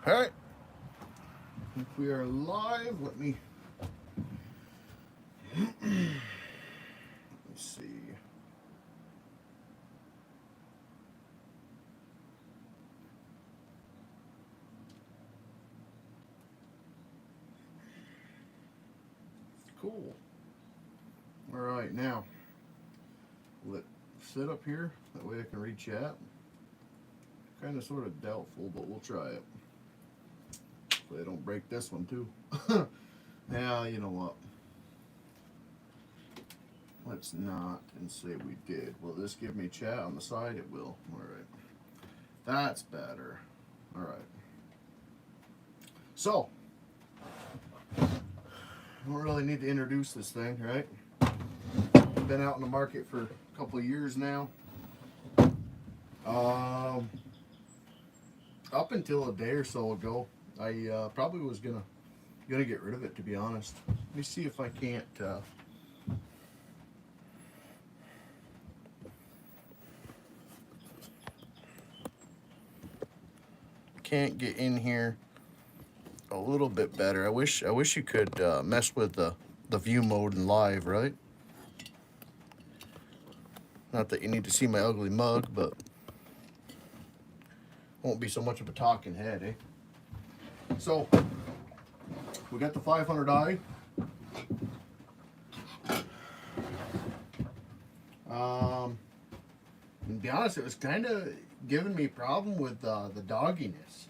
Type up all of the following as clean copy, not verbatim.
All right. If we are live, let me see. Cool. All right, now let sit up here. That way I can read chat. Kind of sort of doubtful, but we'll try it. Hopefully I don't break this one too. Now, you know what? Let's not and say we did. Will this give me chat on the side? It will. All right. That's better. All right. So, I don't really need to introduce this thing, right? Been out in the market for a couple of years now. Up until a day or so ago, I probably was gonna get rid of it, to be honest. Let me see if I can't get in here a little bit better. I wish you could mess with the view mode in live, right? Not that you need to see my ugly mug, but won't be so much of a talking head, eh? So we got the 500i. And to be honest, it was kind of giving me a problem with the dogginess.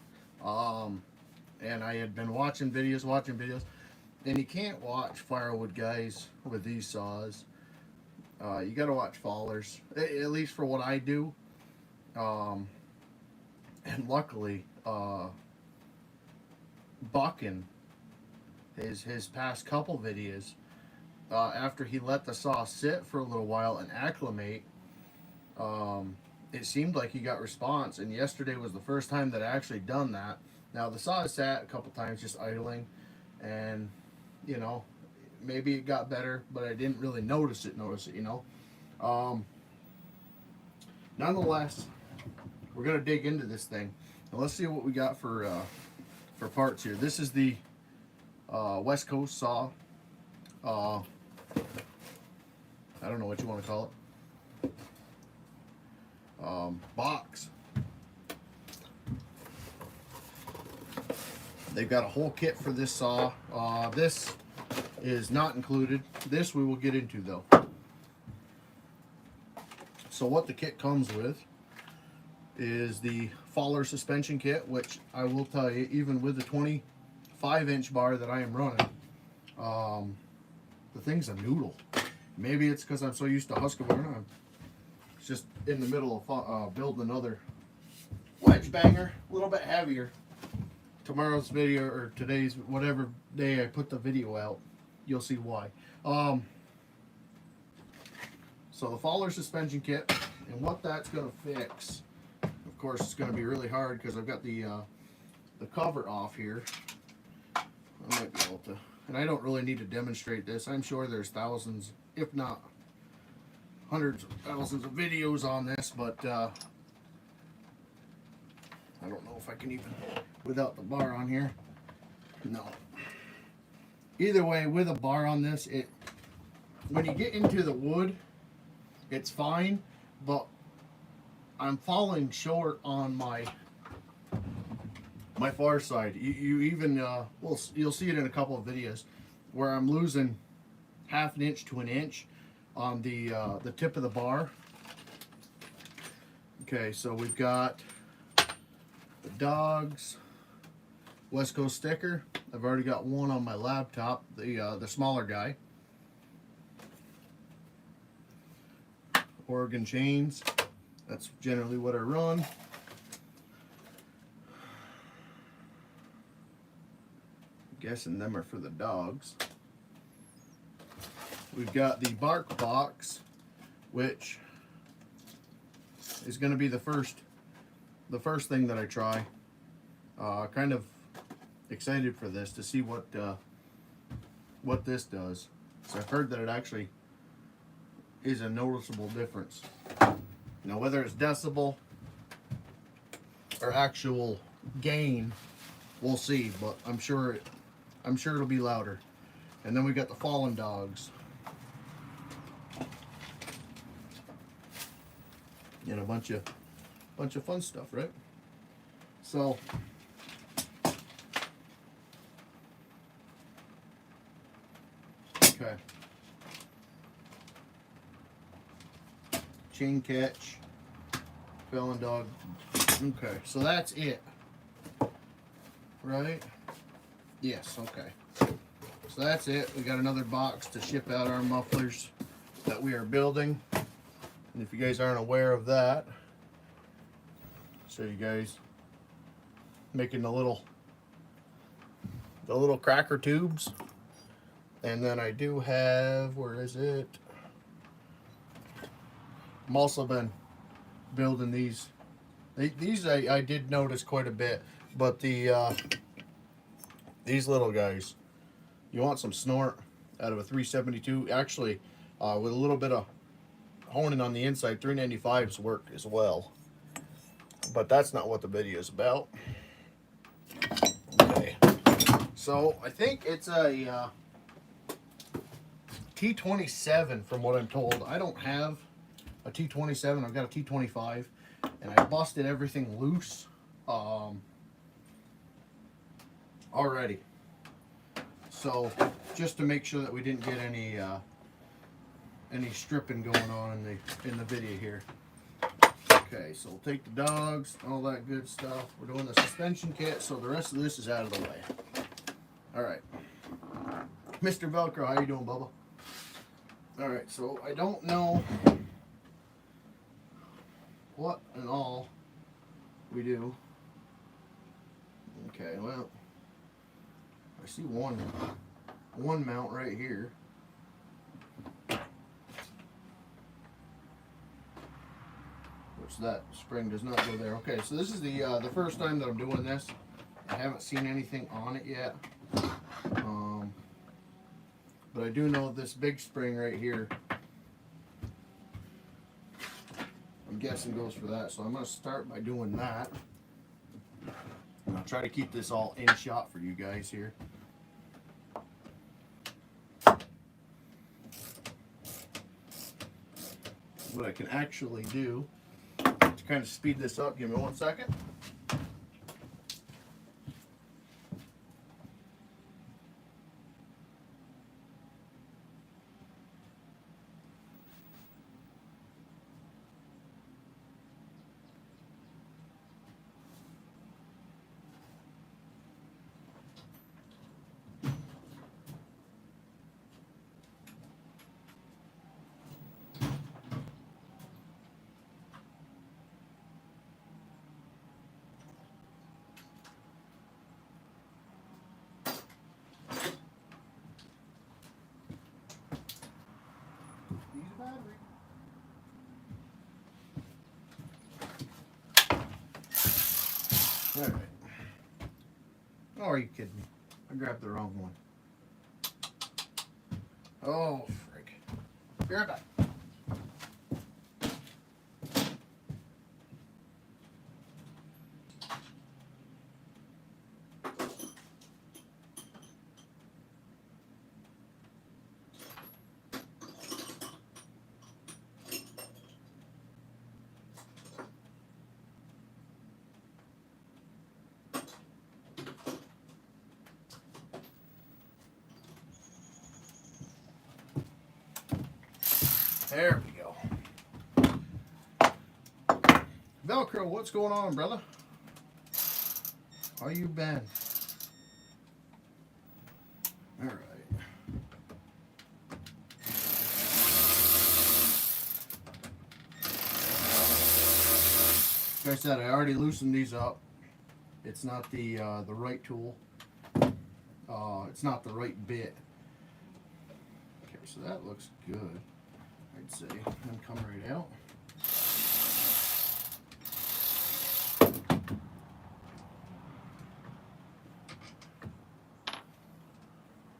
And I had been watching videos, and you can't watch firewood guys with these saws. You got to watch fallers, at least for what I do. And luckily, Buckin, his past couple videos, after he let the saw sit for a little while and acclimate, it seemed like he got response. And yesterday was the first time that I actually done that. Now the saw has sat a couple times just idling, and you know, maybe it got better, but I didn't really notice it. You know. Nonetheless, we're gonna dig into this thing. Now let's see what we got for parts here. This is the West Coast saw. I don't know what you want to call it. Box. They've got a whole kit for this saw. This is not included. This we will get into though. So what the kit comes with is the faller suspension kit, which I will tell you, even with the 25-inch bar that I am running, the thing's a noodle. Maybe it's because I'm so used to Husqvarna. I'm just in the middle of building another wedge banger, a little bit heavier. Tomorrow's video, or today's, whatever day I put the video out, you'll see why. So the faller suspension kit, and what that's going to fix, of course it's going to be really hard because I've got the cover off here. I might be able to, and I don't really need to demonstrate this. I'm sure there's thousands, if not hundreds of thousands of videos on this, but I don't know if I can even, without the bar on here. No. Either way, with a bar on this, when you get into the wood, it's fine, but I'm falling short on my far side. You even well, you'll see it in a couple of videos where I'm losing half an inch to an inch on the tip of the bar. Okay, so we've got the dogs West Coast sticker. I've already got one on my laptop, the smaller guy. Oregon chains. That's generally what I run. I'm guessing them are for the dogs. We've got the bark box, which is going to be the first thing that I try. Kind of excited for this to see what this does. So I've heard that it actually is a noticeable difference. Now, whether it's decibel or actual gain, We'll see, but I'm sure it'll be louder. And then we got the fallen dogs. And a bunch of fun stuff, right? So okay. Chain catch, fallen dog. Okay, so that's it. Right? Yes, okay. So that's it. We got another box to ship out our mufflers that we are building. And if you guys aren't aware of that, so you guys making the little cracker tubes. And then I do have, where is it? I'm also been building these. These I did notice quite a bit, but these little guys, you want some snort out of a 372. Actually, with a little bit of honing on the inside, 395s work as well. But that's not what the video is about. Okay, so I think it's a T27 from what I'm told. I don't have a T27. I've got a T25, and I busted everything loose already. So just to make sure that we didn't get any stripping going on in the video here. Okay, so we'll take the dogs, all that good stuff. We're doing the suspension kit, so the rest of this is out of the way. All right, Mr. Velcro, how you doing, Bubba? All right, so I don't know what and all we do. Okay, well, I see one mount right here. Which that spring does not go there. Okay, so this is the first time that I'm doing this. I haven't seen anything on it yet. But I do know this big spring right here, I'm guessing goes for that. So I'm going to start by doing that. And I'll try to keep this all in shot for you guys here. What I can actually do to kind of speed this up, give me 1 second. All right. Oh, are you kidding me? I grabbed the wrong one. Oh, frick. Be right back. There we go. Velcro, what's going on, brother? How you been? All right. Like I said, I already loosened these up. It's not the right tool. It's not the right bit. Okay, so that looks good, I'd say. And come right out.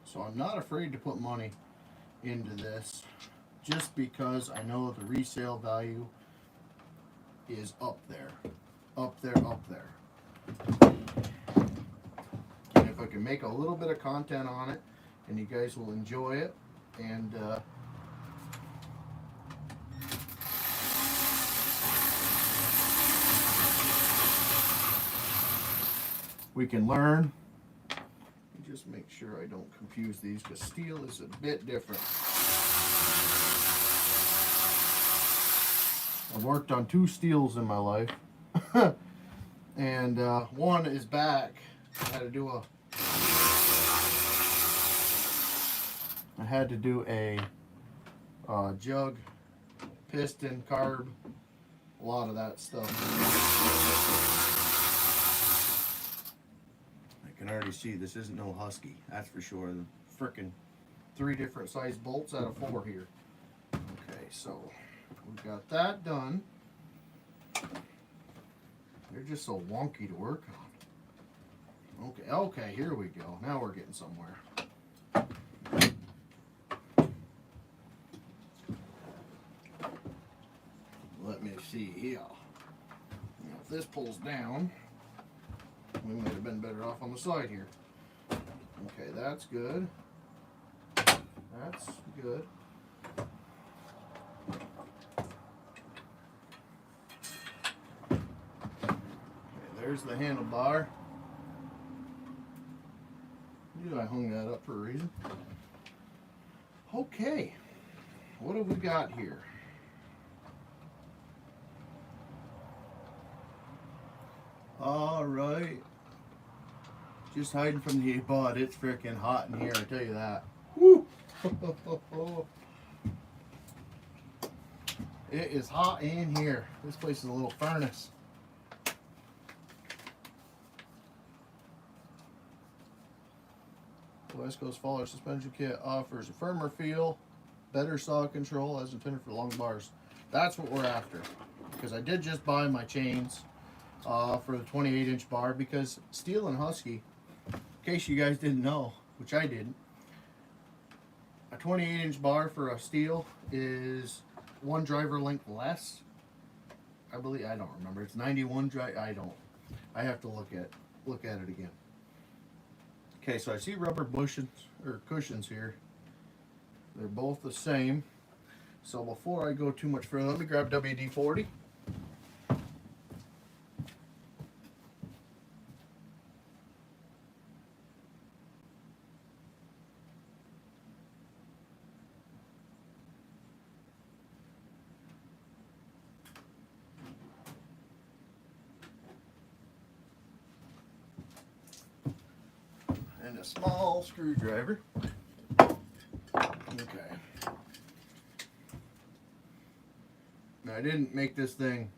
So I'm not afraid to put money into this, just because I know the resale value is up there, up there, up there. make a little bit of content on it, and you guys will enjoy it. And we can learn. Just make sure I don't confuse these, because Stihl is a bit different. I've worked on 2 Stihls in my life, and one is back. I had to do a jug, piston, carb, a lot of that stuff. I can already see this isn't no Husky, that's for sure. The frickin' 3 different size bolts out of 4 here. Okay, so we got that done. They're just so wonky to work on. Okay, here we go. Now we're getting somewhere. Let me see here. Now, if this pulls down, we might have been better off on the side here. Okay, that's good. That's good. Okay, there's the handlebar. Knew I hung that up for a reason. Okay, what have we got here? All right. Just hiding from the bud. It's freaking hot in here, I tell you that. Woo! It is hot in here. This place is a little furnace. The West Coast Faller suspension kit offers a firmer feel, better saw control as intended for long bars. That's what we're after. Because I did just buy my chains for the 28-inch bar, because Stihl and Husky, in case you guys didn't know, which I didn't, a 28-inch bar for a Stihl is 1 driver length less. I believe, I don't remember. It's 91 drive. I have to look at it again. Okay, so I see rubber bushings or cushions here. They're both the same. So before I go too much further, let me grab WD-40. And a small screwdriver. Okay. Now, I didn't make this thing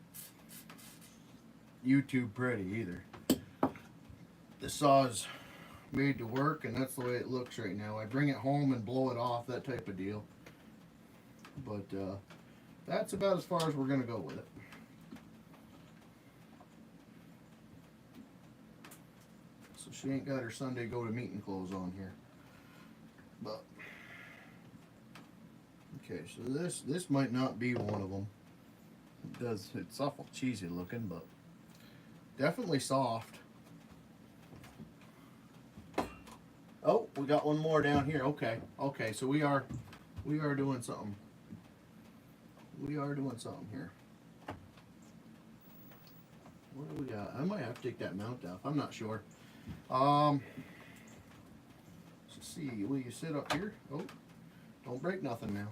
YouTube pretty either. The saw's made to work, and that's the way it looks right now. I bring it home and blow it off, that type of deal. But that's about as far as we're going to go with it. So she ain't got her Sunday go to meeting clothes on here. But okay, so this might not be one of them. It's awful cheesy looking, but definitely soft. Oh, we got one more down here. Okay, so we are doing something. We are doing something here. What do we got? I might have to take that mount off. I'm not sure. Let's see. Will you sit up here? Oh, don't break nothing now.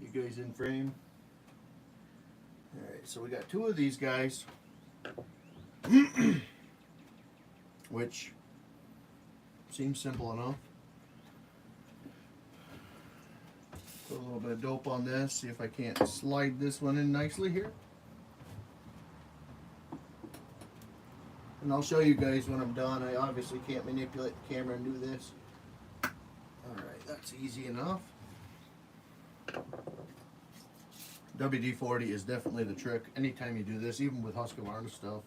You guys in frame? Alright, so we got 2 of these guys. Which seems simple enough. Put a little bit of dope on this, see if I can't slide this one in nicely here. And I'll show you guys when I'm done. I obviously can't manipulate the camera and do this. Alright, that's easy enough. WD-40 is definitely the trick anytime you do this, even with Husqvarna stuff.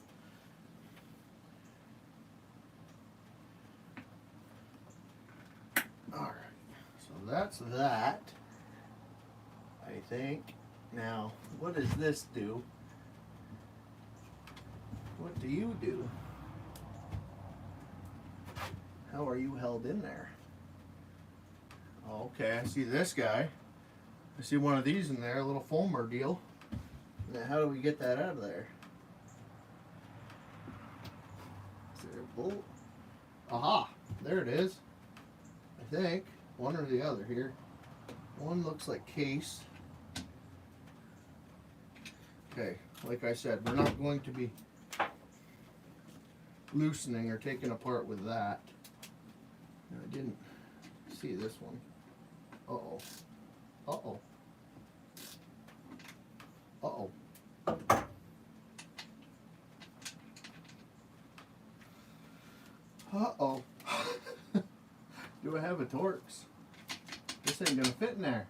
Alright, so that's that, I think. Now, what does this do? What do you do? How are you held in there? Okay, I see this guy. I see one of these in there, a little foamer deal. Now, how do we get that out of there? Is there a bolt? Aha! There it is. I think. One or the other here. One looks like case. Okay, like I said, we're not going to be loosening or taking apart with that. I didn't see this one. Uh-oh. Uh-oh. Uh-oh. Uh-oh. Do I have a Torx? This ain't gonna fit in there.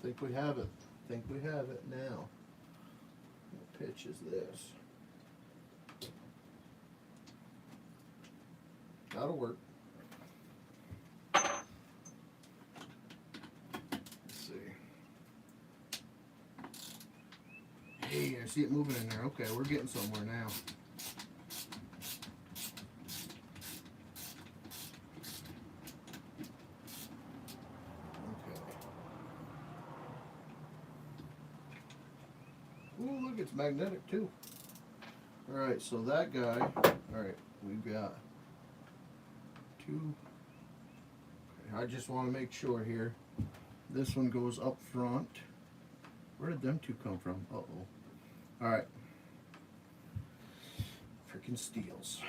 Think we have it. Think we have it now. What pitch is this? That'll work. Let's see. Hey, I see it moving in there. Okay, we're getting somewhere now. Oh, look, it's magnetic too. Alright, so that guy, alright, we've got two. Okay, I just want to make sure here. This one goes up front. Where did them two come from? Uh-oh. Alright. Freaking Stihls.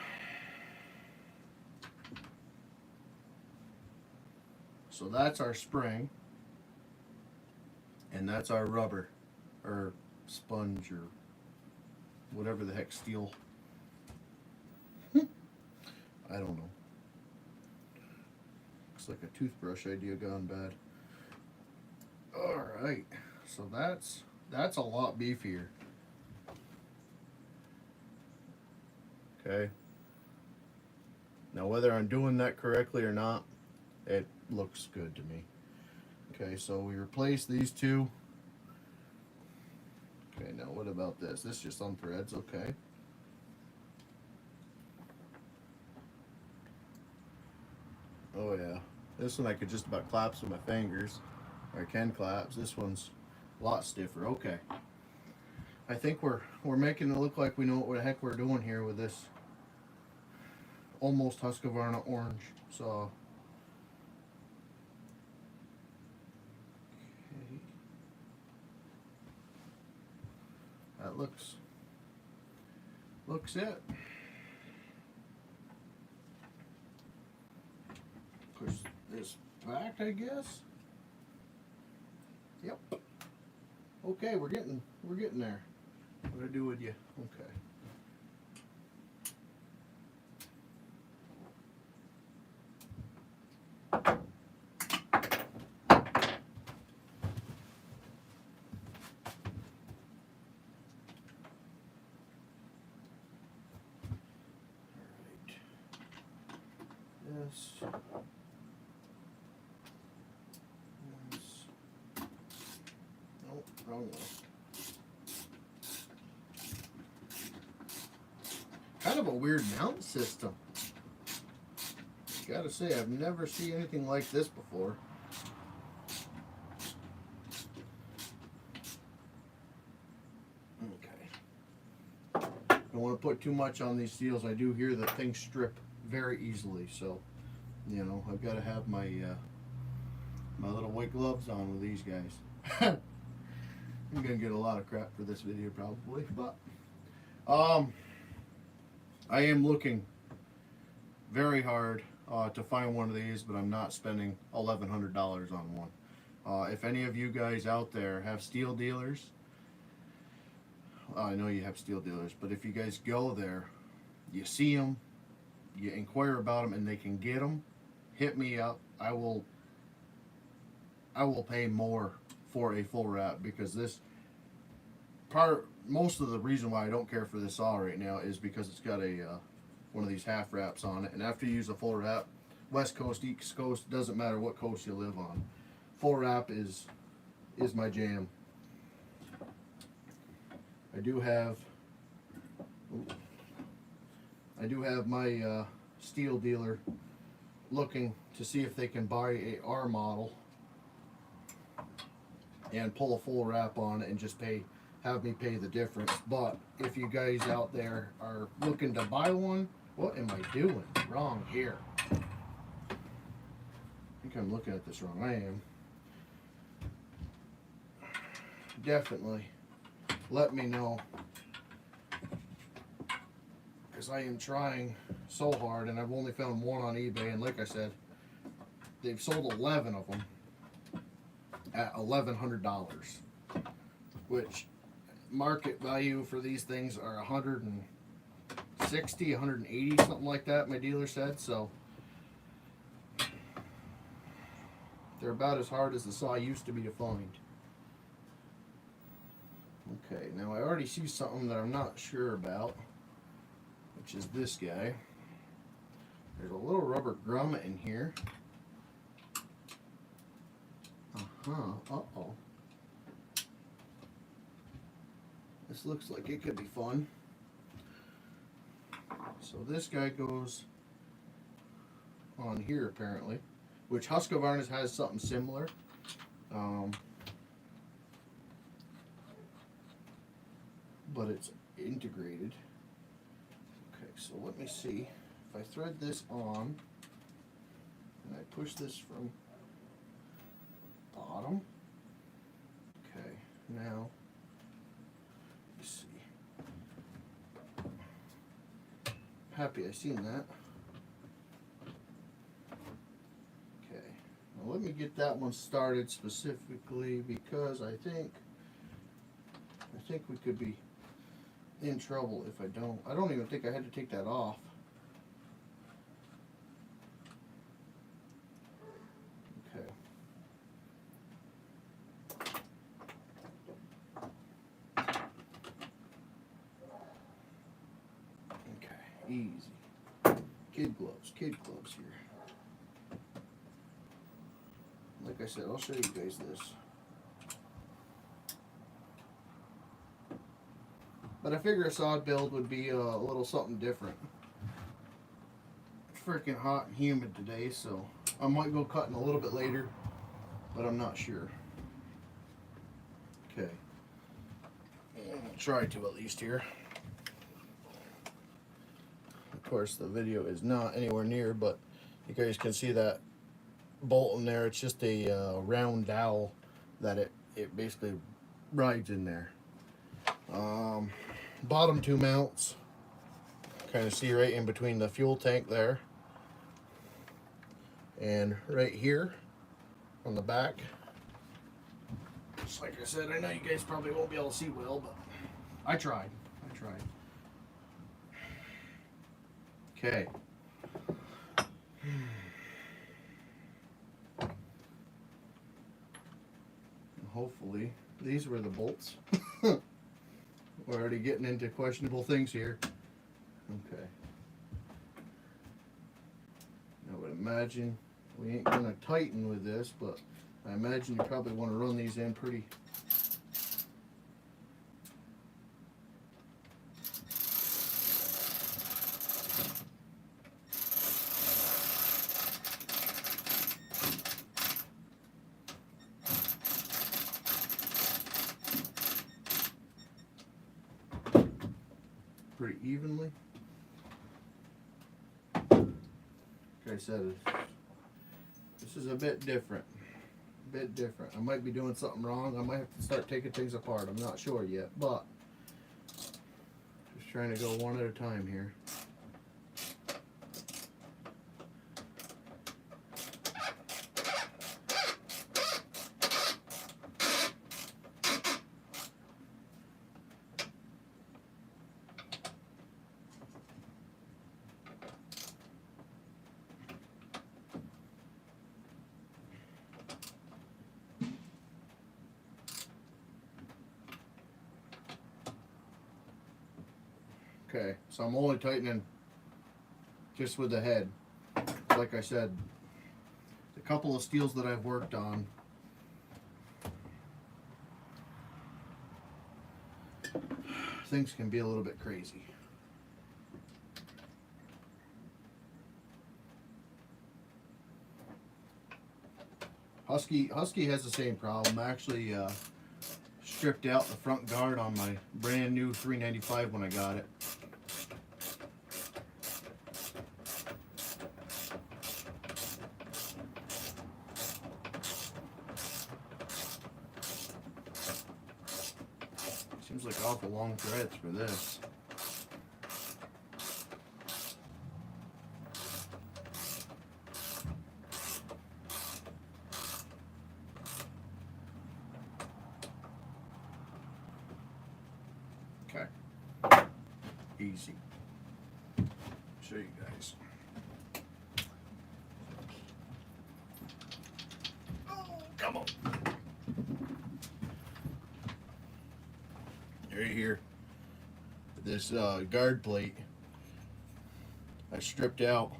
So that's our spring. And that's our rubber. Or sponge or whatever the heck Stihl. I don't know. Looks like a toothbrush idea gone bad. Alright, so that's a lot beefier. Okay. Now whether I'm doing that correctly or not, it looks good to me. Okay, so we replace these two. Okay, now what about this? This just unthreads, okay. Oh yeah, this one I could just about collapse with my fingers. Or I can collapse. This one's a lot stiffer. Okay. I think we're making it look like we know what the heck we're doing here with this almost Husqvarna orange. So okay. That looks it. Push this back, I guess. Yep. Okay, we're getting there. What do I do with you? Okay. This. Nope, wrong one. Kind of a weird mount system. Gotta say, I've never seen anything like this before. Okay. Don't want to put too much on these Stihls. I do hear that things strip very easily. So, you know, I've got to have my my little white gloves on with these guys. I'm gonna get a lot of crap for this video probably, but I am looking very hard to find one of these, but I'm not spending $1,100 on one. If any of you guys out there have Stihl dealers, I know you have Stihl dealers, but if you guys go there, you see them, you inquire about them, and they can get them, hit me up. I will pay more for a full wrap, because this most of the reason why I don't care for this saw right now is because it's got a one of these half wraps on it, and after you use a full wrap, West Coast, East Coast, doesn't matter what coast you live on, full wrap is my jam. I do have my Stihl dealer looking to see if they can buy a R model and pull a full wrap on it and just have me pay the difference. But if you guys out there are looking to buy one, what am I doing wrong here? I think I'm looking at this wrong. I am. Definitely let me know, because I am trying so hard, and I've only found one on eBay, and like I said, they've sold 11 of them at $1,100, which market value for these things are 160, 180, something like that, my dealer said. So they're about as hard as the saw used to be to find. Okay, now I already see something that I'm not sure about, which is this guy. There's a little rubber grommet in here. Uh-oh. This looks like it could be fun. So this guy goes on here apparently, which Husqvarna has something similar. But it's integrated. Okay, so let me see. If I thread this on and I push this from the bottom. Okay, now let's see. Happy I seen that. Okay, now let me get that one started specifically, because I think we could be in trouble if I don't. I don't even think I had to take that off. Okay. Okay, easy. Kid gloves here. Like I said, I'll show you guys this. But I figure a sod build would be a little something different. It's freaking hot and humid today, so I might go cutting a little bit later, but I'm not sure. Okay. I'll try to at least here. Of course, the video is not anywhere near, but you guys can see that bolt in there. It's just a round dowel that it basically rides in there. Bottom two mounts, kind of see right in between the fuel tank there, and right here on the back. Just like I said, I know you guys probably won't be able to see well, but I tried. Okay. Hopefully, these were the bolts. We're already getting into questionable things here. Okay. I would imagine we ain't gonna tighten with this, but I imagine you probably want to run these in pretty. Pretty evenly. I said, this is a bit different. I might be doing something wrong. I might have to start taking things apart. I'm not sure yet, but just trying to go one at a time here. Okay, so I'm only tightening just with the head. Like I said, the couple of Stihls that I've worked on, things can be a little bit crazy. Husky has the same problem. I actually stripped out the front guard on my brand new 395 when I got it. Seems like awful long threads for this. Okay. Easy. Show you guys. Oh, come on. Right here, this guard plate I stripped out.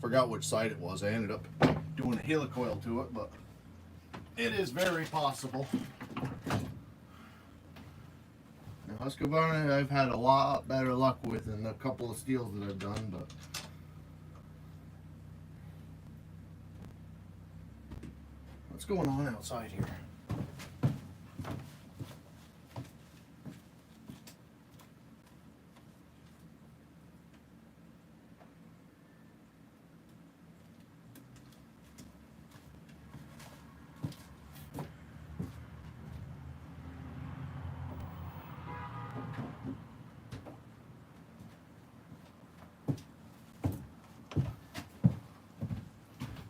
Forgot which side it was. I ended up doing a helicoil to it, but it is very possible. Now, Husqvarna I've had a lot better luck with than a couple of Stihls that I've done, but what's going on outside here?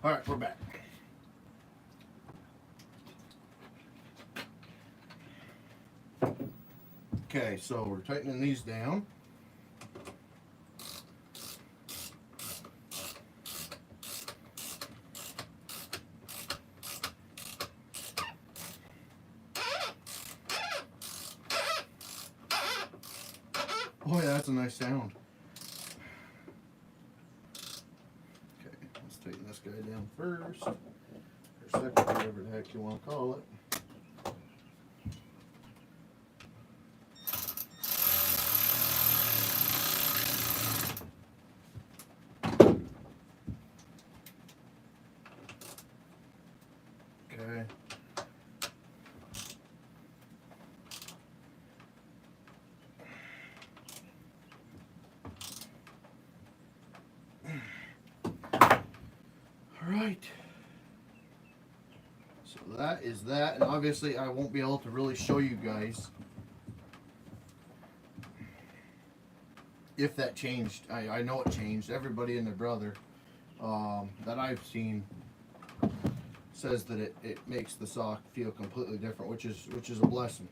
All right, we're back. Okay, so we're tightening these down. Oh yeah, that's a nice sound. Okay, let's tighten this guy down first, or second, whatever the heck you want to call it. Okay. Alright, so that is that, and obviously I won't be able to really show you guys if that changed. I know it changed. Everybody and their brother that I've seen says that it makes the sock feel completely different, which is a blessing,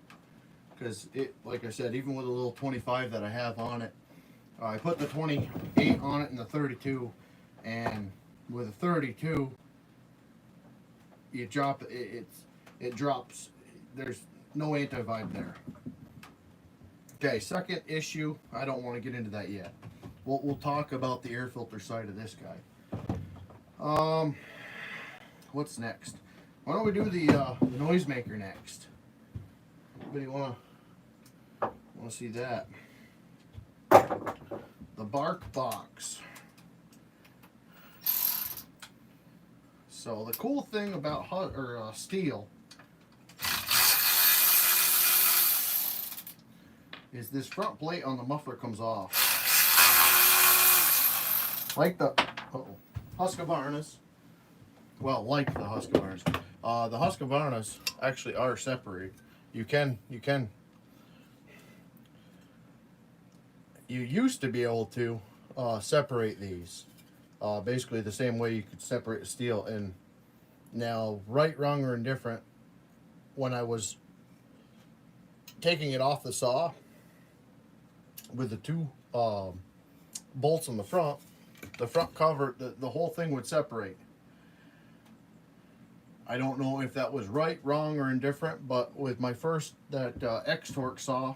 because it, like I said, even with a little 25 that I have on it, I put the 28 on it and the 32, and with a 32, you drop it. It drops. There's no anti-vibe there. Okay, second issue. I don't want to get into that yet. We'll talk about the air filter side of this guy. What's next? Why don't we do the noisemaker next? Anybody wanna see that? The Bark Box. So the cool thing about Stihl is this front plate on the muffler comes off. Husqvarnas, well, like the Husqvarnas, the Husqvarnas actually are separated. You used to be able to separate these, basically the same way you could separate steel. And now, right, wrong, or indifferent, when I was taking it off the saw with the two bolts on the front cover, the whole thing would separate. I don't know if that was right, wrong, or indifferent, but with my first, that X-Torque saw,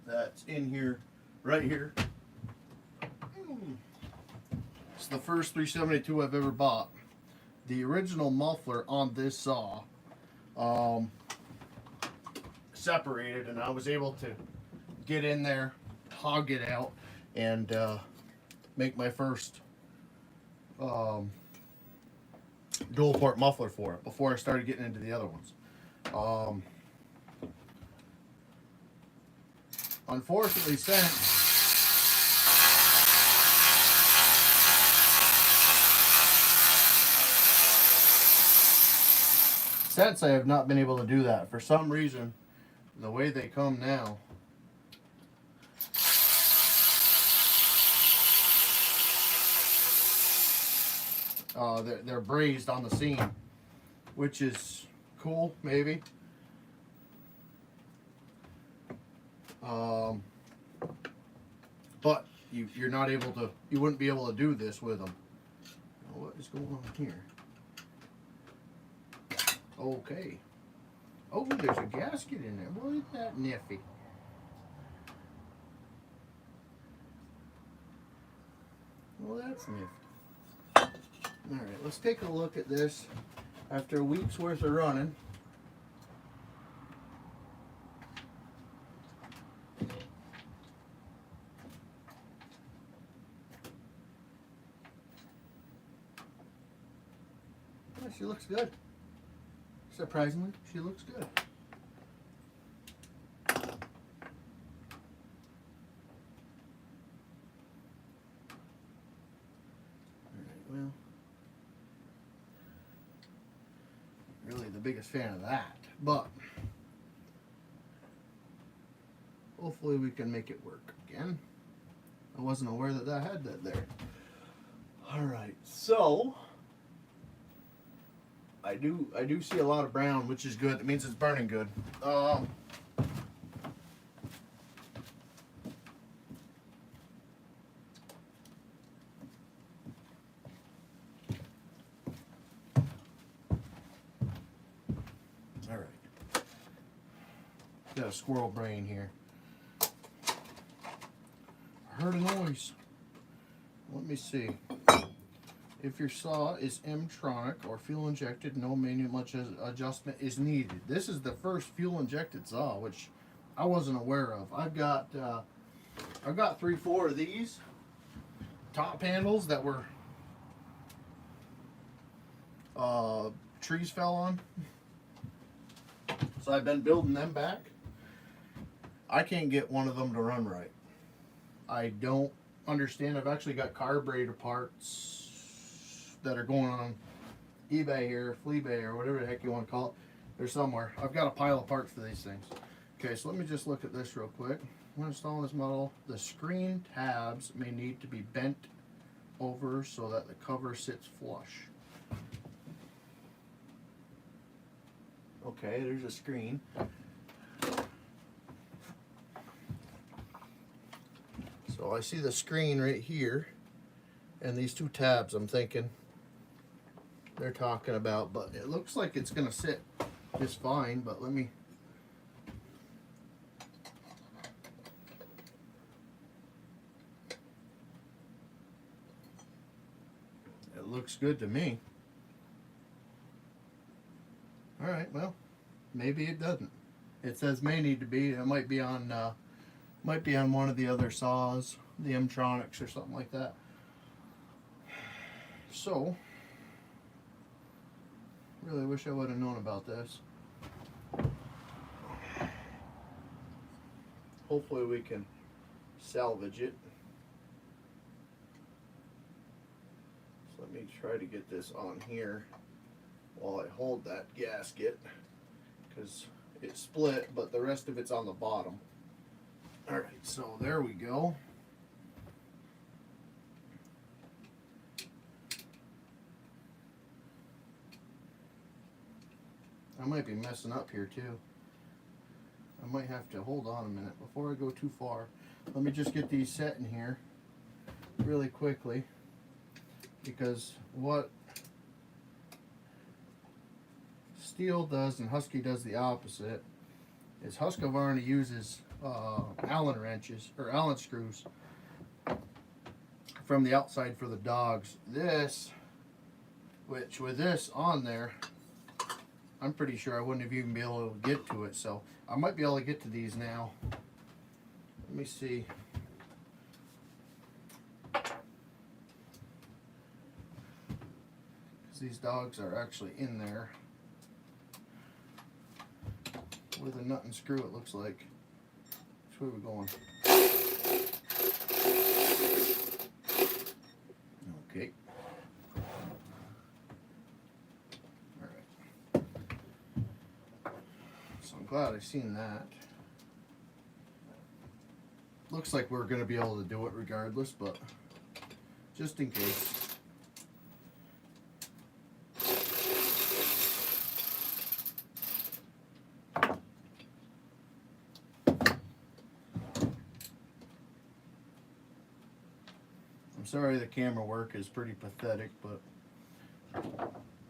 that's in here, right here. It's the first 372 I've ever bought. The original muffler on this saw separated, and I was able to get in there, hog it out, and make my first dual port muffler for it before I started getting into the other ones. Unfortunately, since I have not been able to do that, for some reason, the way they come now, they're brazed on the seam, which is cool, maybe. But you're not able to, you wouldn't be able to do this with them. What is going on here? Okay. Oh, there's a gasket in there. Well, isn't that nifty? Well, that's nifty. Alright, let's take a look at this after a week's worth of running. Well, she looks good. Surprisingly, she looks good. Alright, well, really the biggest fan of that, but hopefully we can make it work again. I wasn't aware that I had that there. Alright, so I do see a lot of brown, which is good. It means it's burning good. Alright. Got a squirrel brain here. I heard a noise. Let me see. If your saw is M-tronic or fuel injected, no manual much adjustment is needed. This is the first fuel injected saw, which I wasn't aware of. I've got 3-4 of these top handles that were trees fell on, so I've been building them back. I can't get one of them to run right. I don't understand. I've actually got carburetor parts that are going on eBay here, Fleabay, or whatever the heck you want to call it. They're somewhere. I've got a pile of parts for these things. Okay, so let me just look at this real quick. When installing this model, the screen tabs may need to be bent over so that the cover sits flush. Okay, there's a screen. So I see the screen right here, and these two tabs I'm thinking they're talking about, but it looks like it's gonna sit just fine. But let me, it looks good to me. All right, well, maybe it doesn't. It says may need to be. It might be on one of the other saws, the M-tronics or something like that. So really wish I would have known about this. Hopefully we can salvage it. try to get this on here while I hold that gasket, because it's split, but the rest of it's on the bottom. All right, so there we go. I might be messing up here too. I might have to hold on a minute before I go too far. Let me just get these set in here really quickly, because what Stihl does and Husky does the opposite is Husqvarna uses Allen wrenches or Allen screws from the outside for the dogs. This, which with this on there, I'm pretty sure I wouldn't have even been able to get to it, so I might be able to get to these now. Let me see. Because these dogs are actually in there with a nut and screw, it looks like. Which way are we going? Okay. Alright. So I'm glad I've seen that. Looks like we're going to be able to do it regardless, but just in case. I'm sorry the camera work is pretty pathetic, but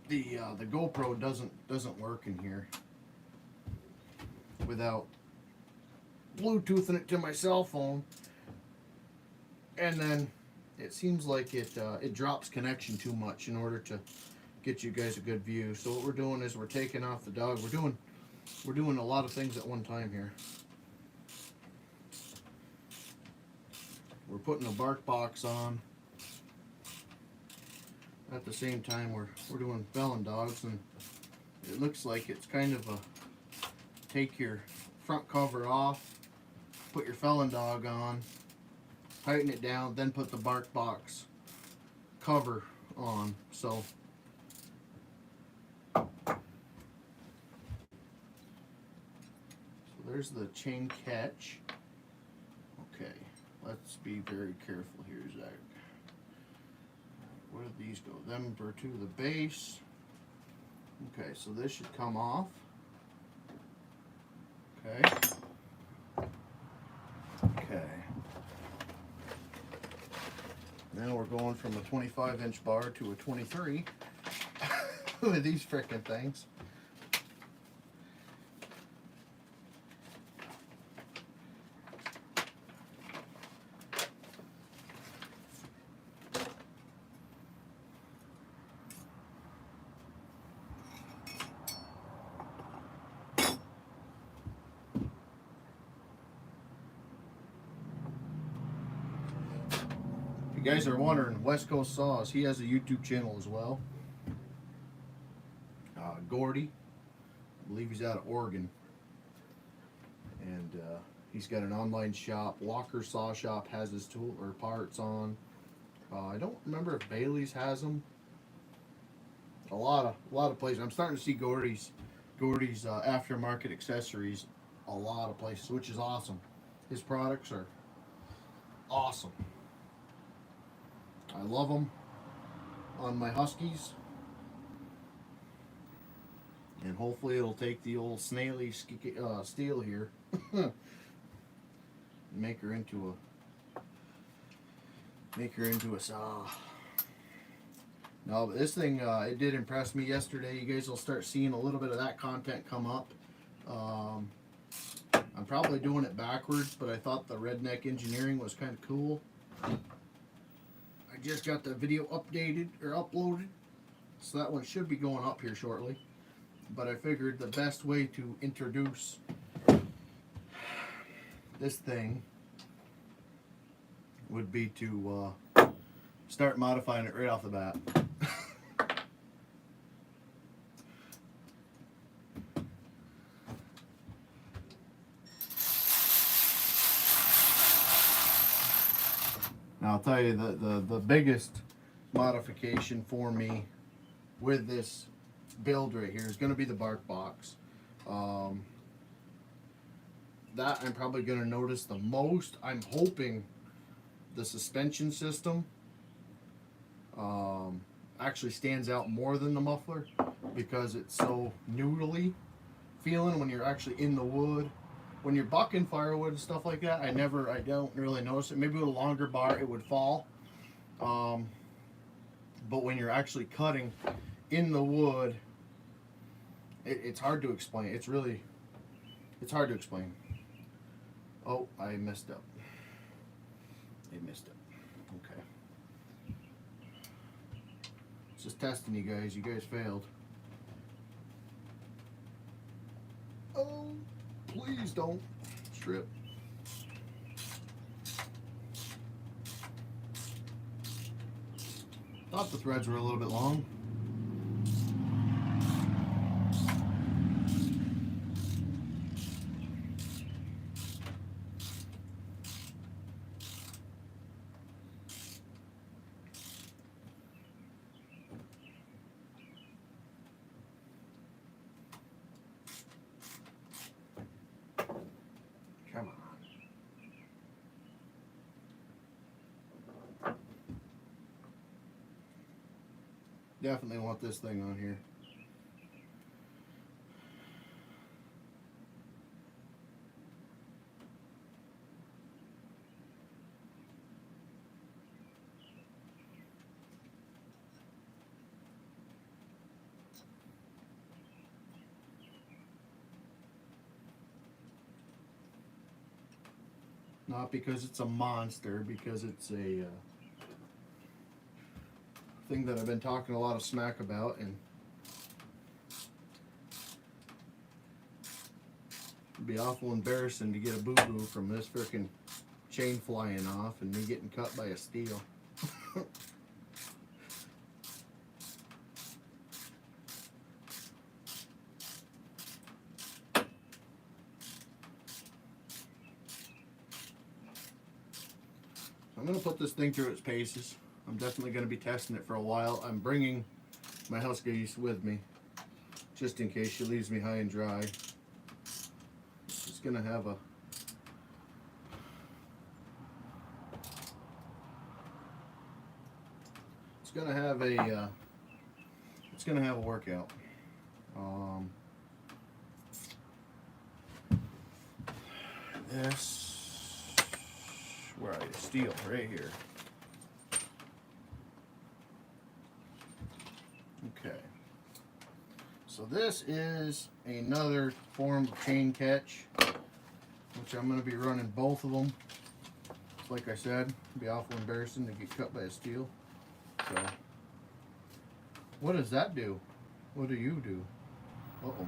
the GoPro doesn't work in here without Bluetoothing it to my cell phone, and then it seems like it drops connection too much in order to get you guys a good view. So what we're doing is we're taking off the dog. We're doing a lot of things at one time here. We're putting a bark box on. At the same time, we're doing felon dogs, and it looks like it's kind of a take your front cover off, put your felon dog on, tighten it down, then put the bark box cover on. So there's the chain catch. Okay, let's be very careful here, Zach. Where do these go? Them are to the base. Okay, so this should come off. Okay. Okay. Now we're going from a 25-inch bar to a 23 with these frickin' things. If you guys are wondering, West Coast Saws, he has a YouTube channel as well. Gordy, I believe he's out of Oregon, and he's got an online shop. Walker Saw Shop has his tool or parts on. I don't remember if Bailey's has them. A lot of places. I'm starting to see Gordy's aftermarket accessories a lot of places, which is awesome. His products are awesome. I love them on my Huskies, and hopefully it'll take the old snaily Stihl here and make her into a saw. No, but this thing, it did impress me yesterday. You guys will start seeing a little bit of that content come up. I'm probably doing it backwards, but I thought the redneck engineering was kind of cool. I just got the video updated or uploaded, so that one should be going up here shortly. But I figured the best way to introduce this thing would be to start modifying it right off the bat. Now I'll tell you the biggest modification for me with this build right here is going to be the bark box. That I'm probably going to notice the most. I'm hoping the suspension system actually stands out more than the muffler, because it's so noodly feeling when you're actually in the wood. When you're bucking firewood and stuff like that, I don't really notice it. Maybe with a longer bar it would fall. But when you're actually cutting in the wood, it's hard to explain. It's hard to explain. Oh, I messed up. Okay. Just testing you guys. You guys failed. Oh, please don't strip. Thought the threads were a little bit long. Come on. Definitely want this thing on here. Not because it's a monster, because it's a thing that I've been talking a lot of smack about, and it'd be awful embarrassing to get a boo-boo from this frickin' chain flying off and me getting cut by a Stihl. I'm going to put this thing through its paces. I'm definitely going to be testing it for a while. I'm bringing my Huskies with me, just in case she leaves me high and dry. It's going to have a workout. This, where are you? Stihl, right here. Okay. So this is another form of chain catch, which I'm going to be running both of them. Like I said, it'd be awful embarrassing to get cut by a Stihl. So, what does that do? What do you do? Uh-oh.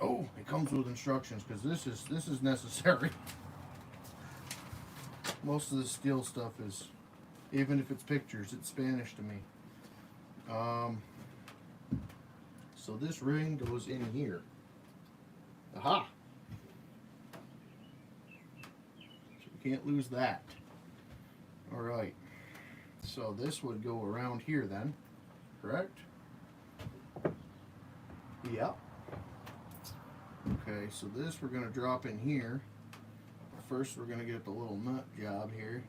Oh, it comes with instructions, because this is necessary. Most of the Stihl stuff is, even if it's pictures, it's Spanish to me. So this ring goes in here. Aha! So we can't lose that. Alright. So this would go around here then, correct? Yep. Okay, so this we're going to drop in here. First we're going to get the little nut job here.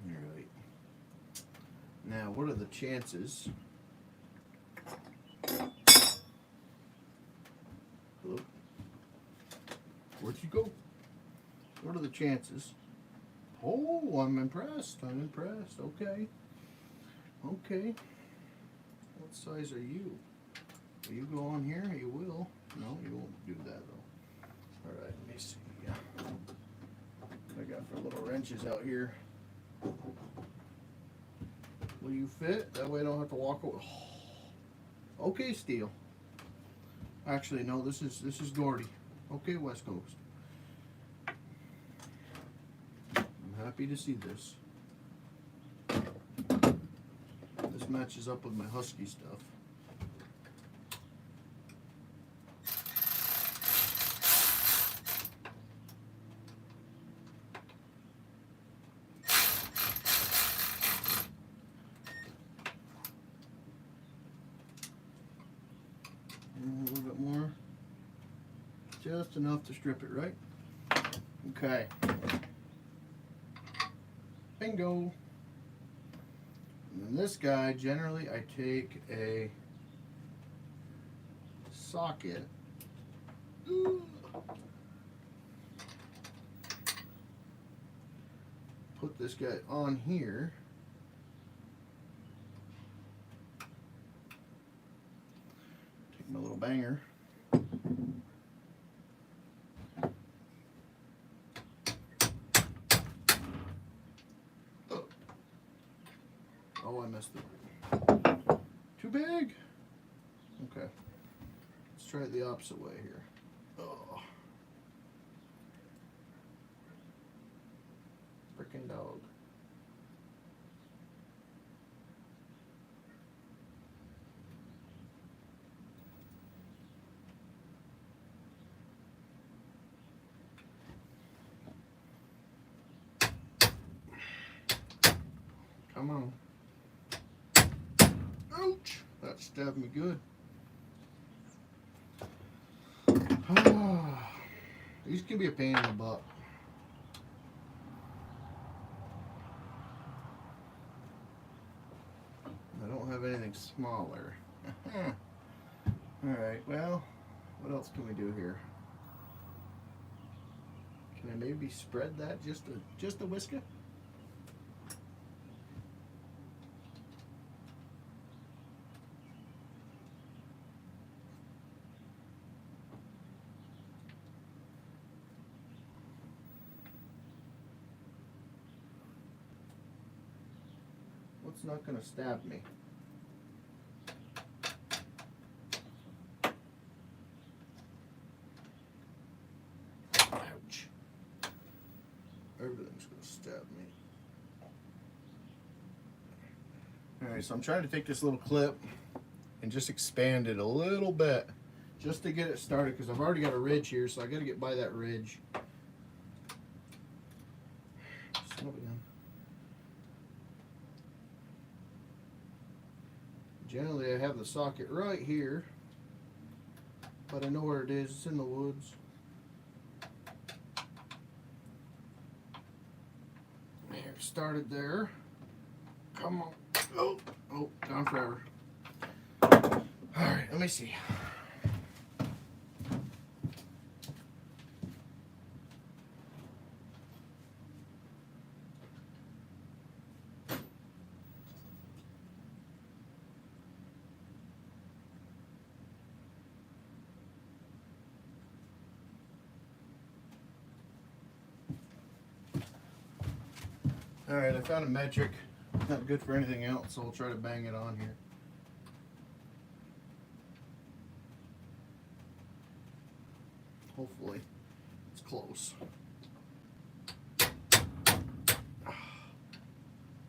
Alright. Now, what are the chances? Hello? Where'd you go? What are the chances? Oh, I'm impressed. Okay. Okay. What size are you? Will you go on here? You will. No, you won't do that though. Alright, let me see. Yeah. I got for little wrenches out here. Will you fit? That way I don't have to walk away. Oh. Okay, Stihl. Actually, no, this is Gordy. Okay, West Coast. I'm happy to see this. This matches up with my Husky stuff. just enough to strip it, right? Okay. Bingo. And then this guy, generally I take a socket. Put this guy on here. Take my little banger. Oh, I missed it. Too big. Okay. Let's try it the opposite way here. Oh. Frickin' dog. Come on. Ouch! That stabbed me good. These can be a pain in the butt. I don't have anything smaller. Alright, well, what else can we do here? Can I maybe spread that just a whisker? What's not going to stab me? Ouch. Everything's going to stab me. Alright, so I'm trying to take this little clip and just expand it a little bit just to get it started, because I've already got a ridge here, so I got to get by that ridge. Son of a gun. Generally I have the socket right here, but I know where it is. It's in the woods. There, started there. Come on. Oh, gone forever. Alright, let me see. Alright, I found a metric. Not good for anything else, so we'll try to bang it on here. Hopefully, it's close.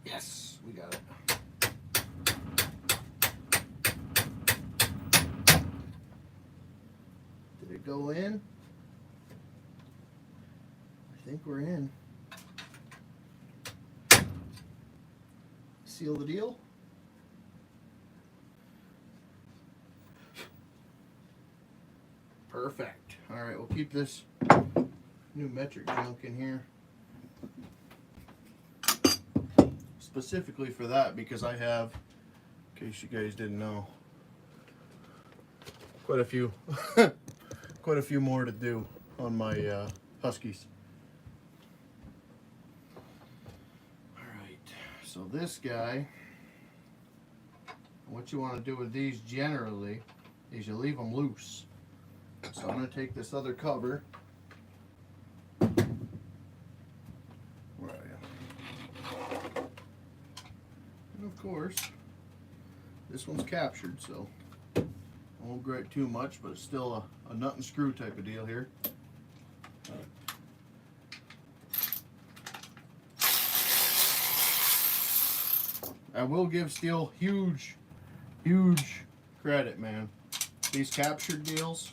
Yes, we got it. Did it go in? I think we're in. Seal the deal. Perfect. Alright, we'll keep this new metric junk in here. Specifically for that, because I have, in case you guys didn't know, quite a few quite a few more to do on my Huskies. So this guy, what you want to do with these generally is you leave them loose. So I'm going to take this other cover. Where are you? And of course, this one's captured, so I won't grate too much, but it's still a nut and screw type of deal here. I will give Stihl huge credit, man. These captured deals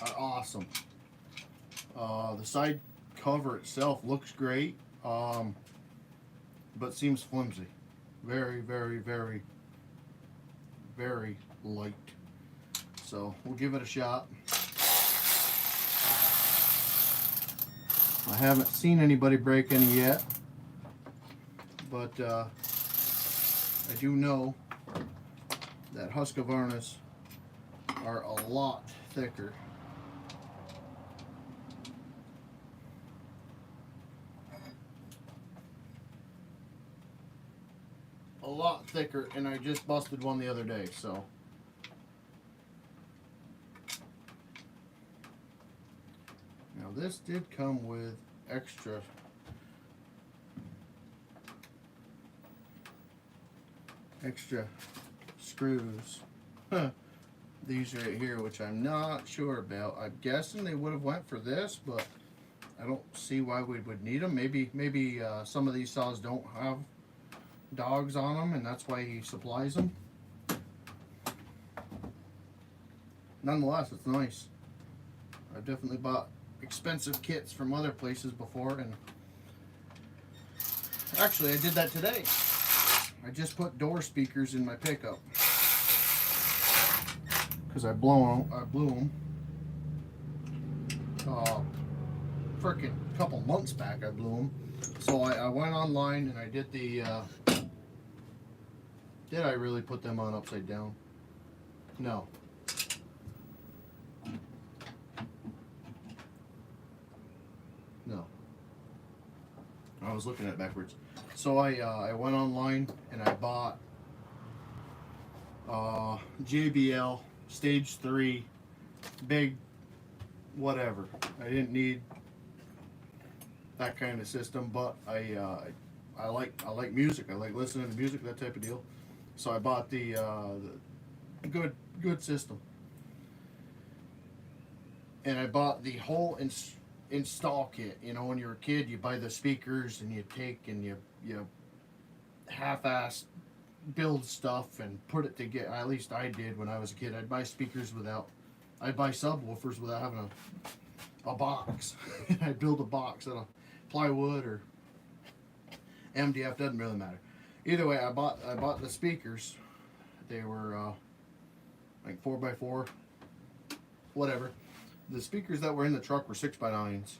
are awesome. The side cover itself looks great, but seems flimsy. Very, very, very, very light. So we'll give it a shot. I haven't seen anybody break any yet, but I do know that Husqvarnas are a lot thicker. A lot thicker, and I just busted one the other day, so. Now this did come with extra screws. These right here, which I'm not sure about. I'm guessing they would have went for this, but I don't see why we would need them. Maybe some of these saws don't have dogs on them, and that's why he supplies them. Nonetheless, it's nice. I've definitely bought expensive kits from other places before, and actually I did that today. I just put door speakers in my pickup because I blew them. Freaking couple months back I blew them. So I went online and I did the. Did I really put them on upside down? No. No. I was looking at it backwards. So I went online and I bought JBL Stage 3 big whatever. I didn't need that kind of system, but I like music. I like listening to music, that type of deal. So I bought the good system, and I bought the whole install kit. You know, when you're a kid, you buy the speakers and you take and you half-ass build stuff and put it together. At least I did when I was a kid. I'd buy speakers I'd buy subwoofers without having a box. I'd build a box out of plywood or MDF, doesn't really matter. Either way, I bought the speakers. They were like 4x4, whatever. The speakers that were in the truck were 6x9s.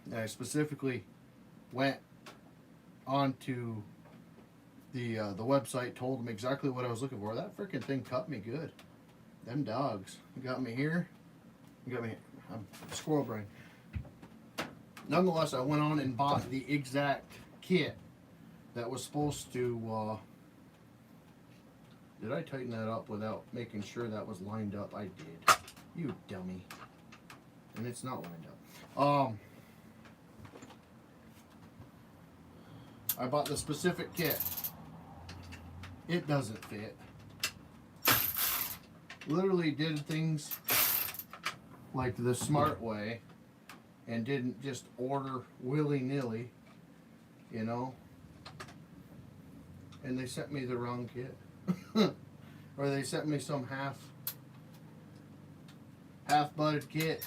And I specifically went onto the website, told them exactly what I was looking for. That freaking thing cut me good. Them dogs got me here. I'm squirrel brain. Nonetheless, I went on and bought the exact kit that was supposed to. Did I tighten that up without making sure that was lined up? I did. You dummy. And it's not lined up. I bought the specific kit. It doesn't fit. Literally did things like the smart way and didn't just order willy-nilly, you know. And they sent me the wrong kit. Or they sent me some half-butted kit.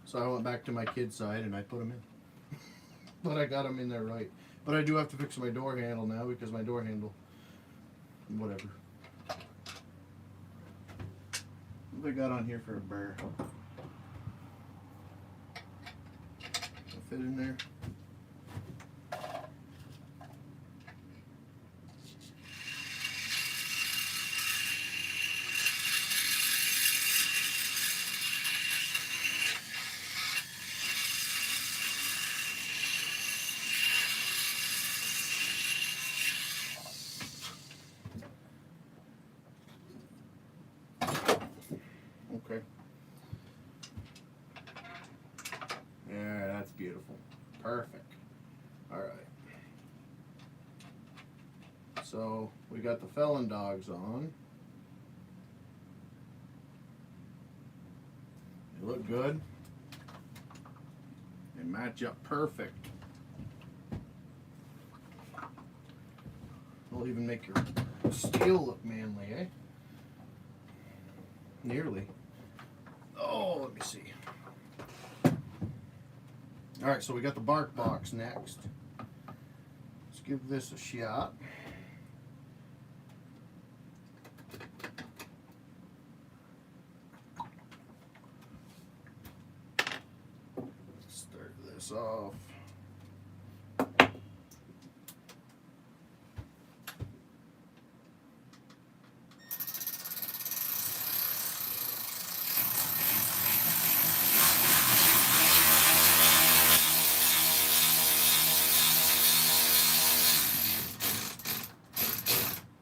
So I went back to my kid's side and I put them in. But I got them in there right. But I do have to fix my door handle now because my door handle, whatever. What have I got on here for a bear? Fit in there. Okay. Yeah, that's beautiful. Perfect. All right. So we got the felon dogs on. They look good. They match up perfect. They'll even make your Stihl look manly, eh? Nearly. Oh, let me see. All right, so we got the bark box next. Let's give this a shot. this off.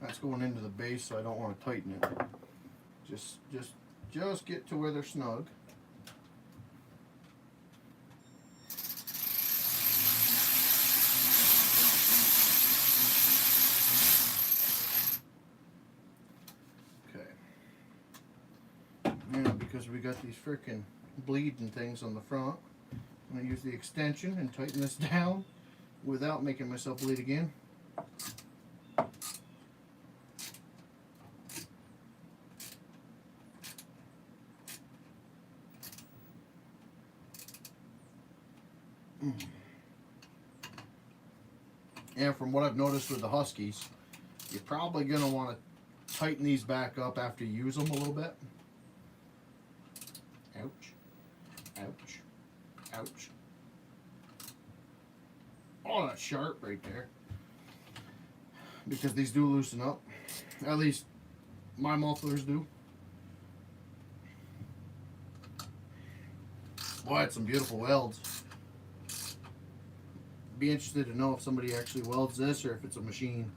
That's going into the base, so I don't want to tighten it. Just get to where they're snug. Okay. Now, because we got these frickin' bleeding things on the front, I'm gonna use the extension and tighten this down without making myself bleed again. And from what I've noticed with the Huskies, you're probably going to want to tighten these back up after you use them a little bit. Ouch. Ouch. Ouch. Oh, that's sharp right there. Because these do loosen up. At least my mufflers do. Boy, that's some beautiful welds. Be interested to know if somebody actually welds this or if it's a machine.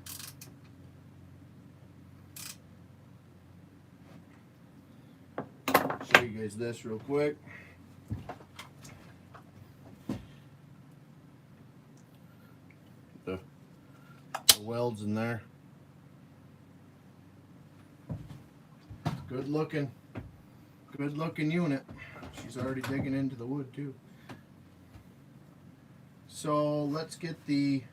Show you guys this real quick. The welds in there. Good looking unit. She's already digging into the wood too. So let's get the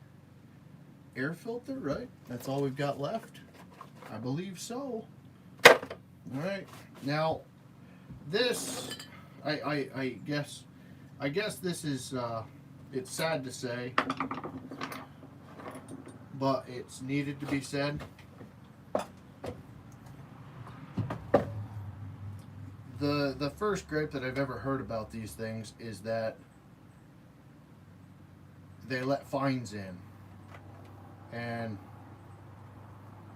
air filter, right? That's all we've got left. I believe so. All right. Now, this, I guess this is, it's sad to say, but it's needed to be said. The first gripe that I've ever heard about these things is that they let fines in, and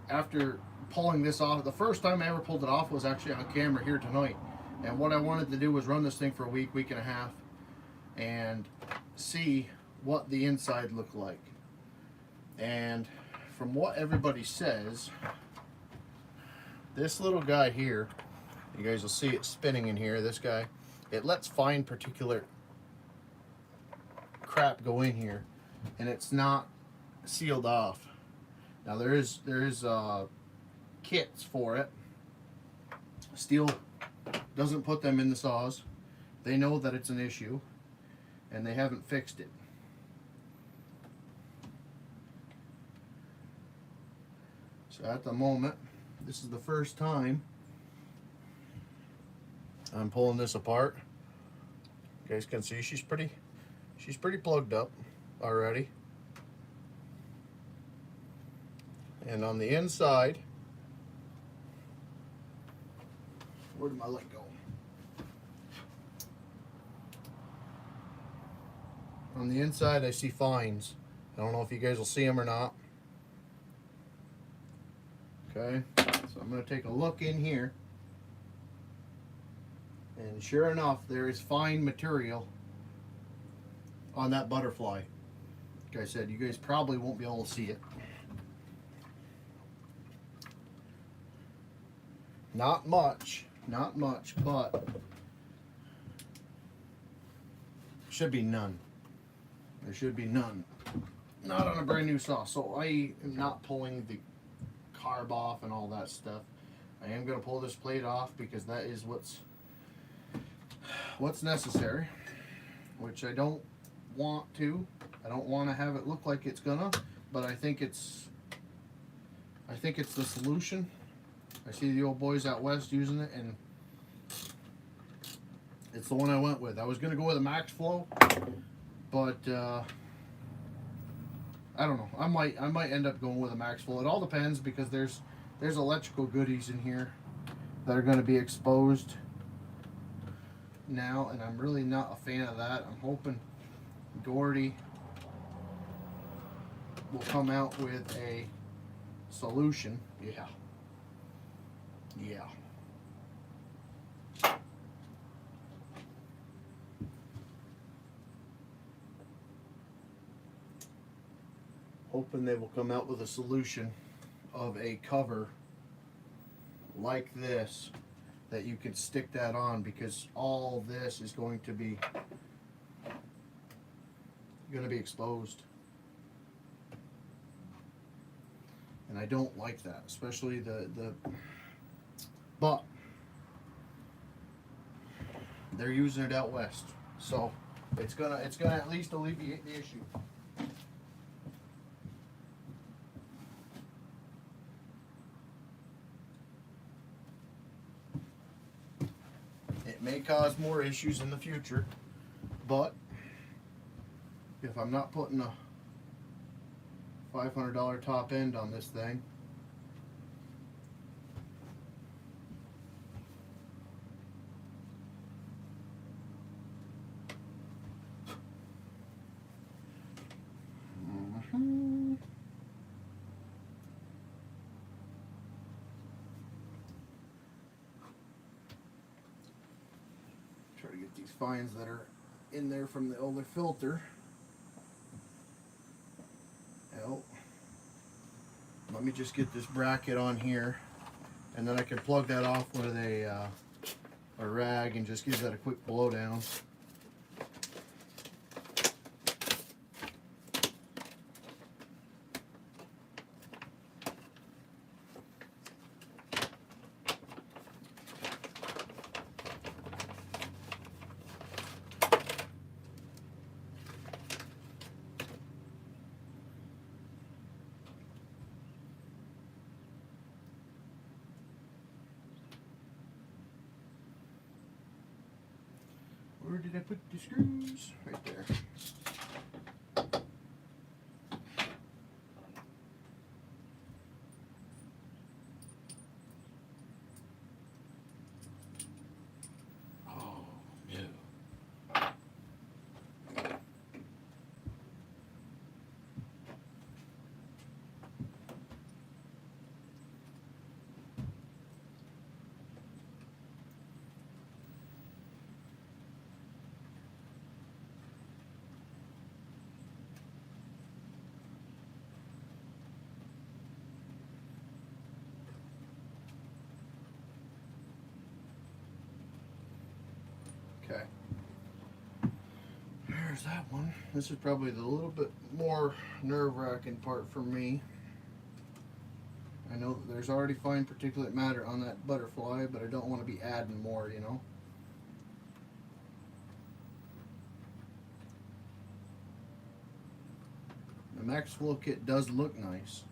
after pulling this off, the first time I ever pulled it off was actually on camera here tonight, and what I wanted to do was run this thing for a week and a half and see what the inside looked like. And from what everybody says, this little guy here, you guys will see it spinning in here, this guy, it lets fine particulate crap go in here, and it's not sealed off. Now there is kits for it. Stihl doesn't put them in the saws. They know that it's an issue, and they haven't fixed it. So at the moment, this is the first time I'm pulling this apart. You guys can see she's pretty plugged up already. And on the inside, where did my light go? On the inside, I see fines. I don't know if you guys will see them or not. Okay, so I'm going to take a look in here. And sure enough, there is fine material on that butterfly. Like I said, you guys probably won't be able to see it. Not much, but should be none. There should be none. Not on a brand new saw. So I am not pulling the carb off and all that stuff. I am going to pull this plate off because that is what's necessary, which I don't want to. I don't want to have it look like it's gonna, but I think it's the solution. I see the old boys out west using it, and it's the one I went with. I was gonna go with a max flow, but I don't know. I might end up going with a max flow. It all depends, because there's electrical goodies in here that are going to be exposed now, and I'm really not a fan of that. I'm hoping Gordy will come out with a solution. Yeah. Yeah. Hoping they will come out with a solution of a cover like this that you can stick that on, because all this is going to be exposed. And I don't like that, especially the but they're using it out west. So it's gonna at least alleviate the issue. It may cause more issues in the future, but if I'm not putting a $500 top end on this thing, try to get these fines that are in there from the older filter out. Let me just get this bracket on here, and then I can plug that off with a rag and just give that a quick blow down. Where did I put the screws? Right there. Oh, no. Okay. There's that one. This is probably the little bit more nerve-wracking part for me. I know that there's already fine particulate matter on that butterfly, but I don't want to be adding more, you know. The Max Flow kit does look nice,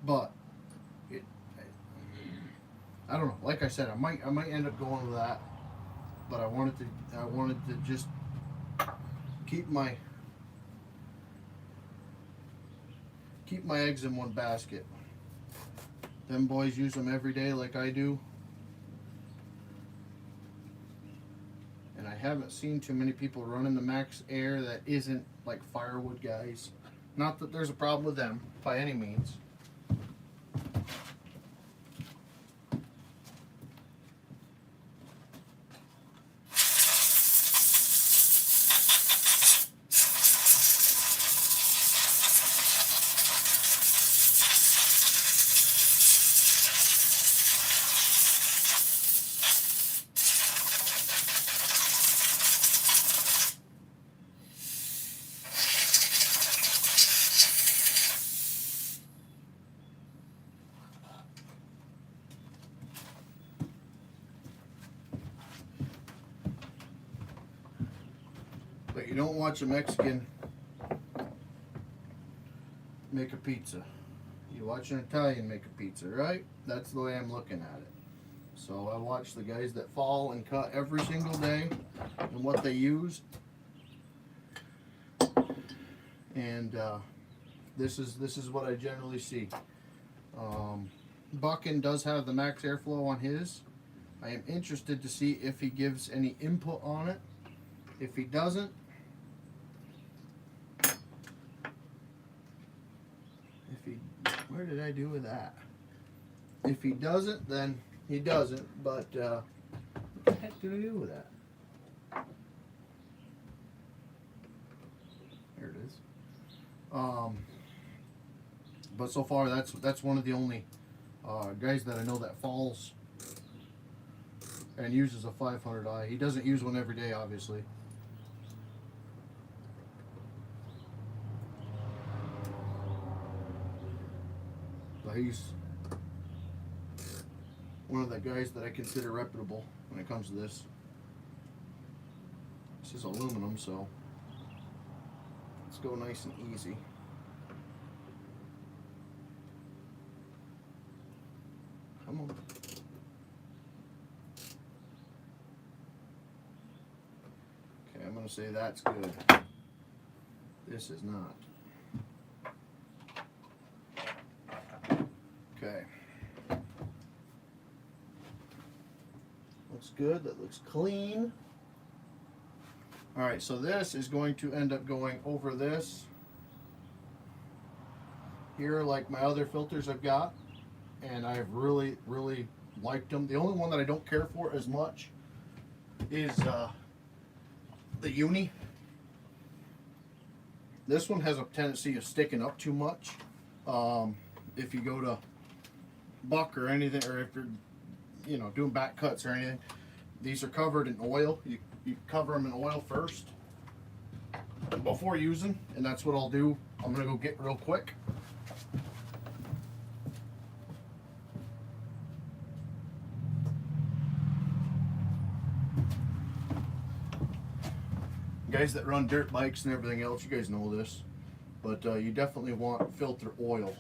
but I don't know. Like I said, I might end up going with that, but I wanted to just keep my eggs in one basket. Them boys use them every day like I do, and I haven't seen too many people running the Max Air that isn't like firewood guys. Not that there's a problem with them by any means. But you don't watch a Mexican make a pizza. You watch an Italian make a pizza, right? That's the way I'm looking at it. So I watch the guys that fall and cut every single day and what they use. And this is what I generally see. Buckin does have the max airflow on his. I am interested to see if he gives any input on it. If he doesn't, where did I do with that? If he doesn't, then he doesn't, but what the heck did I do with that? There it is. But so far, that's one of the only guys that I know that falls and uses a 500i. He doesn't use one every day, obviously. But he's one of the guys that I consider reputable when it comes to this. This is aluminum, so let's go nice and easy. Come on. Okay, I'm going to say that's good. This is not. Okay. Looks good. That looks clean. Alright, so this is going to end up going over this here like my other filters I've got. And I've really, really liked them. The only one that I don't care for as much is the Uni. This one has a tendency of sticking up too much. If you go to buck or anything, or if you're doing back cuts or anything, these are covered in oil. You cover them in oil first before using, and that's what I'll do. I'm gonna go get real quick. Guys that run dirt bikes and everything else, you guys know this, but you definitely want filter oil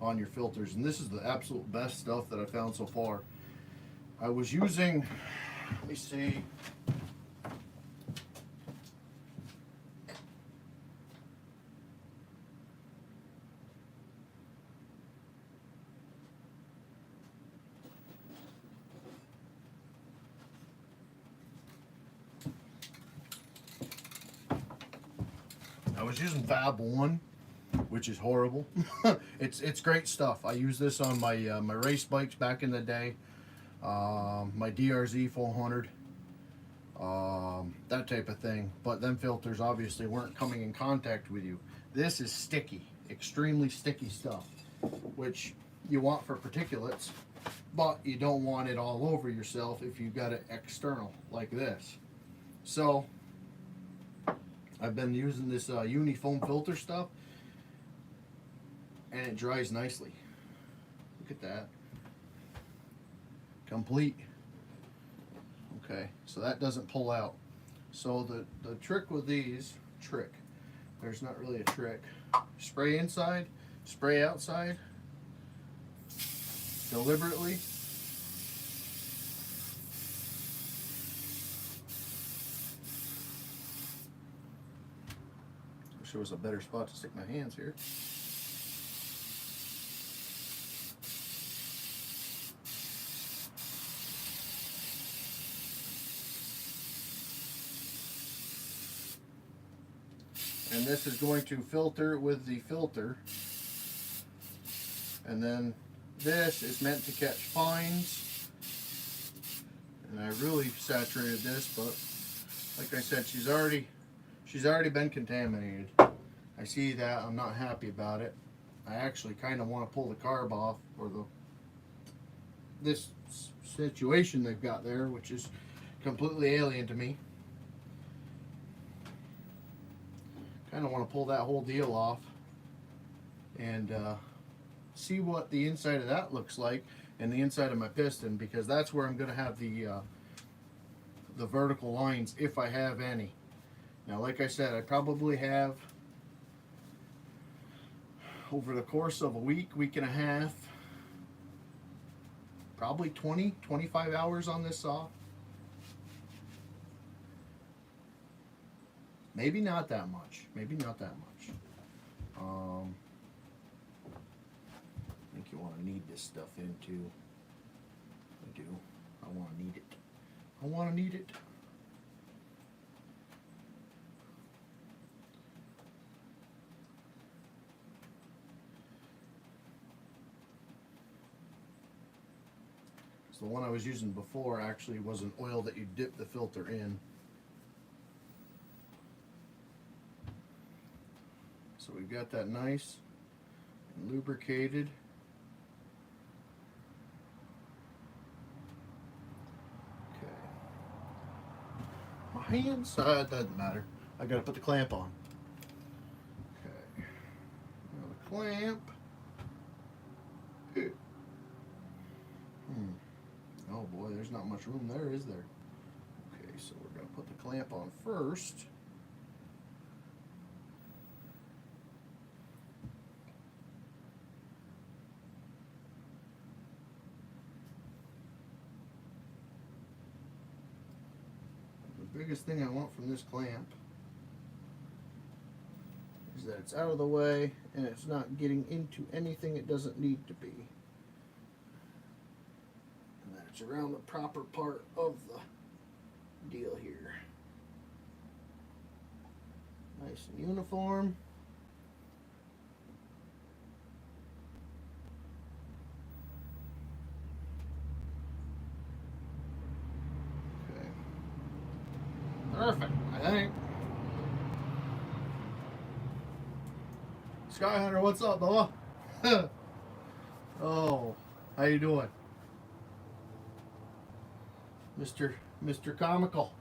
on your filters, and this is the absolute best stuff that I found so far. I was using, let me see, Fab 1, which is horrible. It's great stuff. I use this on my my race bikes back in the day, my DRZ 400, that type of thing. But them filters obviously weren't coming in contact with you. This is sticky, extremely sticky stuff, which you want for particulates, but you don't want it all over yourself if you've got it external like this. So I've been using this Uni foam filter stuff, and it dries nicely. Look at that. Complete. Okay, so that doesn't pull out. So the trick with these, there's not really a trick. Spray inside, spray outside, deliberately. Wish there was a better spot to stick my hands here. And this is going to filter with the filter. And then this is meant to catch fines. And I really saturated this, but like I said, she's already been contaminated. I see that. I'm not happy about it. I actually kind of want to pull the carb off, or this situation they've got there, which is completely alien to me. Kind of want to pull that whole deal off and see what the inside of that looks like, and the inside of my piston, because that's where I'm going to have the vertical lines, if I have any. Now, like I said, I probably have, over the course of a week and a half, probably 25 hours on this saw. Maybe not that much. I think you want to knead this stuff in too. I do. I want to knead it. So the one I was using before actually was an oil that you dip the filter in. So we've got that nice and lubricated. Okay. My hands, it doesn't matter. I gotta put the clamp on. Okay. Now the clamp. Oh boy, there's not much room there, is there? Okay, so we're gonna put the clamp on first. The biggest thing I want from this clamp is that it's out of the way and it's not getting into anything it doesn't need to be. And that it's around the proper part of the deal here. Nice and uniform. Okay. Perfect, I think. Sky Hunter, what's up, Noah? Oh, how you doing? Mr. Comical.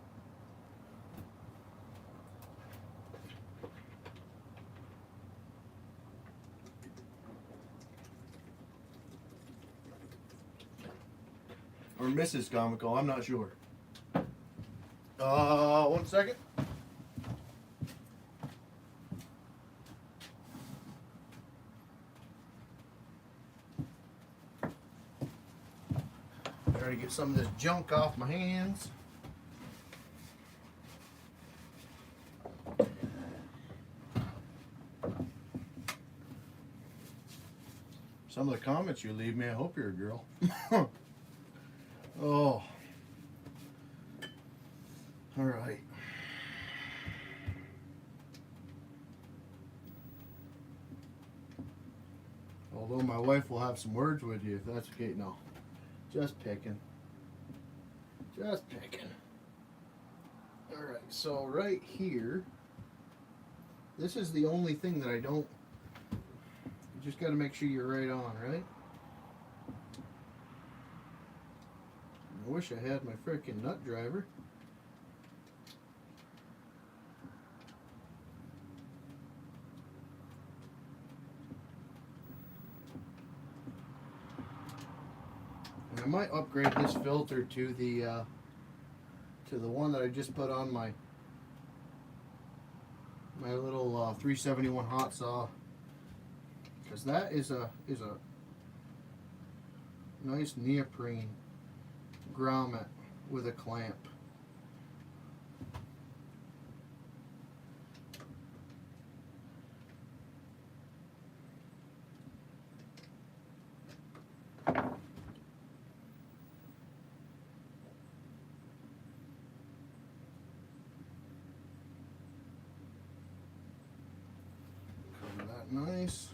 Or Mrs. Comical, I'm not sure. 1 second. Try to get some of this junk off my hands. Some of the comments you leave me, I hope you're a girl. Oh. All right. Although my wife will have some words with you if that's okay. No. Just picking. Just picking. Alright, so right here, this is the only thing that I don't, you just got to make sure you're right on, right? I wish I had my freaking nut driver. And I might upgrade this filter to the one that I just put on my little 371 hot saw, because that is a nice neoprene grommet with a clamp. Cover that nice.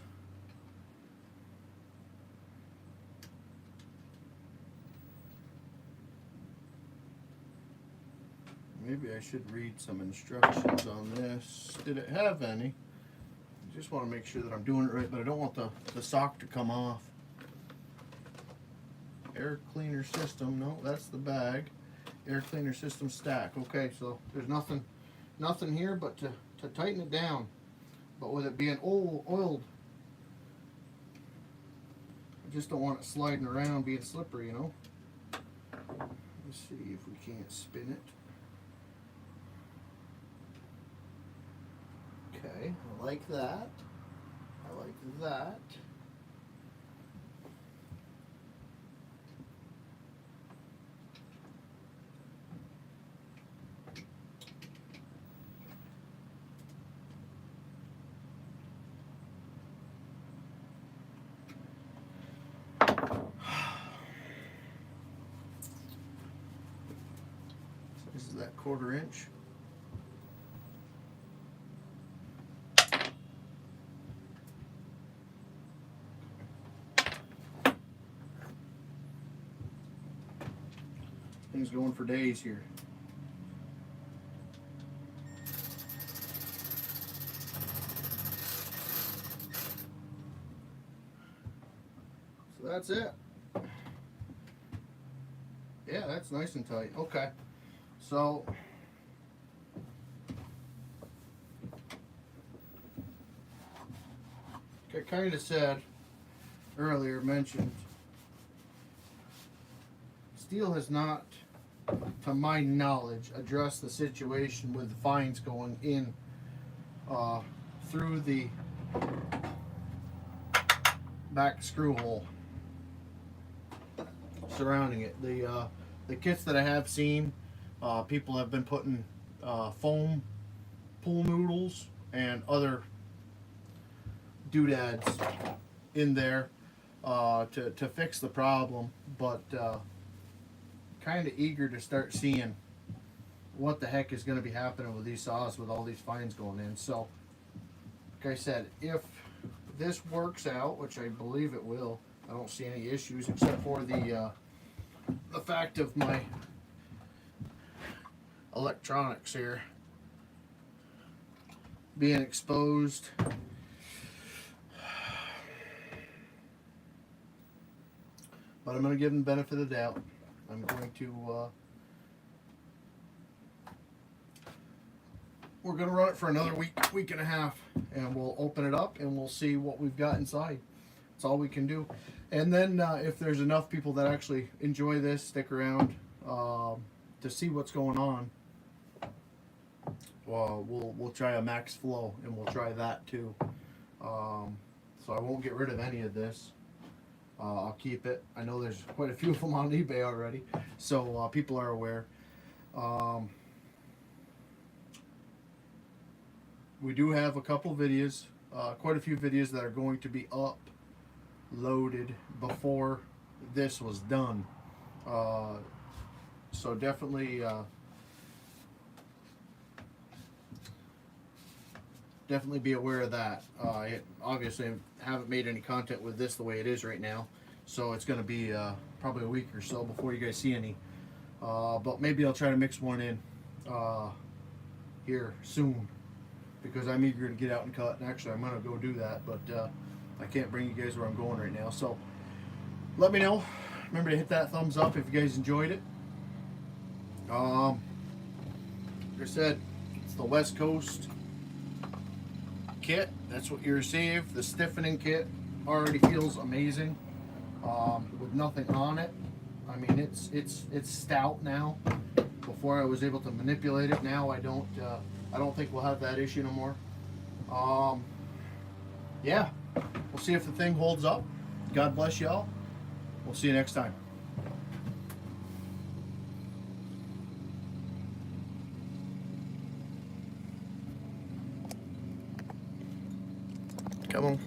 Maybe I should read some instructions on this. Did it have any? I just want to make sure that I'm doing it right, but I don't want the sock to come off. Air cleaner system, no, that's the bag. Air cleaner system stack. Okay, so there's nothing here but to tighten it down. But with it being oiled, I just don't want it sliding around being slippery, you know. Let's see if we can't spin it. Okay, I like that. I like that. This is that 1/4 inch. Things going for days here. So that's it. Yeah, that's nice and tight. Okay. So I kind of said earlier, mentioned, Stihl has not, to my knowledge, addressed the situation with the fines going in through the back screw hole surrounding it. The kits that I have seen, people have been putting foam pool noodles and other doodads in there to fix the problem, but kind of eager to start seeing what the heck is going to be happening with these saws with all these fines going in. So, like I said, if this works out, which I believe it will, I don't see any issues except for the fact of my electronics here being exposed. But I'm going to give them the benefit of the doubt. I'm going to we're going to run it for another week and a half, and we'll open it up and we'll see what we've got inside. That's all we can do. And then if there's enough people that actually enjoy this, stick around to see what's going on, we'll try a max flow, and we'll try that too. So I won't get rid of any of this. I'll keep it. I know there's quite a few of them on eBay already, so people are aware. We do have a couple videos, quite a few videos that are going to be uploaded before this was done. So definitely be aware of that. I obviously haven't made any content with this the way it is right now, so it's going to be probably a week or so before you guys see any. But maybe I'll try to mix one in here soon, because I'm eager to get out and cut. And actually, I'm going to go do that, but I can't bring you guys where I'm going right now. So let me know. Remember to hit that thumbs up if you guys enjoyed it. Like I said, it's the West Coast kit. That's what you receive. The stiffening kit already feels amazing with nothing on it. I mean, it's stout now. Before I was able to manipulate it. Now I don't think we'll have that issue no more. Yeah, we'll see if the thing holds up. God bless y'all. We'll see you next time. Come on.